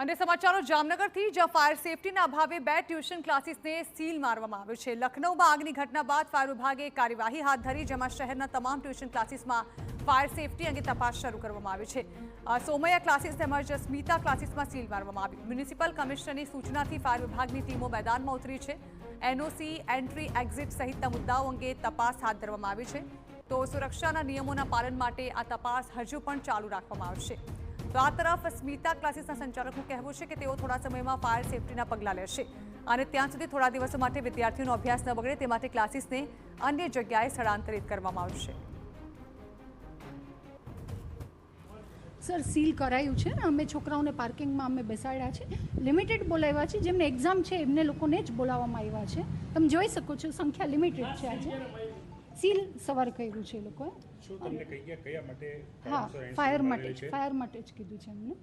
અને સમાચારો જામનગરથી જ્યાં ફાયર સેફટીના અભાવે 2 ટ્યુશન ક્લાસીસને સીલ મારવામાં આવ્યો છે। લખનૌમાં આગની ઘટના બાદ ફાયર વિભાગે કાર્યવાહી હાથ ધરી, જેમાં શહેરના તમામ ટ્યુશન ક્લાસીસમાં ફાયર સેફટી અંગે તપાસ શરૂ કરવામાં આવી છે। સોમૈયા ક્લાસીસ તેમજ સ્મિતા ક્લાસીસમાં સીલ મારવામાં આવી। મ્યુનિસિપલ કમિશનરની સૂચનાથી ફાયર વિભાગની ટીમો મેદાનમાં ઉતરી છે। એનઓસી, એન્ટ્રી, એક્ઝિટ સહિતના મુદ્દાઓ અંગે તપાસ હાથ ધરવામાં આવી છે। તો સુરક્ષાના નિયમોના પાલન માટે આ તપાસ હજુ પણ ચાલુ રાખવામાં આવશે। તો આ તરફ સ્મિતા ક્લાસીસના સંચાલકનું કહેવું છે કે તેઓ થોડા સમયમાં ફાયર સેફટીના પગલાં લેશે અને ત્યાં સુધી થોડા દિવસો માટે વિદ્યાર્થીઓનો અભ્યાસ ન બગડે તે માટે ક્લાસીસને અન્ય જગ્યાએ સ્થળાંતરિત કરવામાં આવશે। સર, સીલ કરાયું છે ને અમે છોકરાઓને પાર્કિંગમાં અમે બેસાડ્યા છે। લિમિટેડ બોલાવ્યા છે, જેમને એક્ઝામ છે એમને લોકોને જ બોલાવવામાં આવ્યા છે। તમે જોઈ શકો છો સંખ્યા લિમિટેડ છે। આજે સીલ સવારે કર્યું છે એ લોકોએ। હા, ફાયર માટે જ કીધું છે એમને।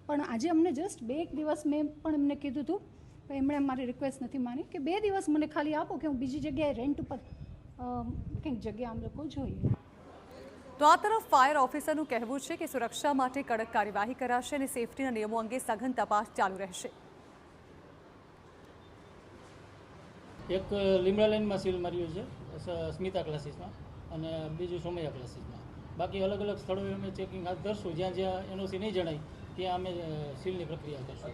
પણ આજે અમને જસ્ટ 2 દિવસ મેં પણ એમને કીધું હતું, પણ એમણે મારી રિક્વેસ્ટ નથી માની કે 2 દિવસ મને ખાલી આપો કે હું બીજી જગ્યાએ રેન્ટ ઉપર કંઈક જગ્યા આમ લોકો જોઈએ। તો આ તરફ ફાયર ઓફિસરનું કહેવું છે કે સુરક્ષા માટે કડક કાર્યવાહી કરાશે અને સેફટીના નિયમો અંગે સઘન તપાસ ચાલુ રહેશે। એક લીમડા લાઇનમાં સીલ માર્યું છે સ્મિતા ક્લાસીસમાં અને બીજું સોમૈયા ક્લાસીસમાં। બાકી અલગ અલગ સ્થળોએ અમે ચેકિંગ હાથ ધરશું, જ્યાં જ્યાં એનઓસી નહીં જણાય ત્યાં અમે સીલની પ્રક્રિયા કરશું।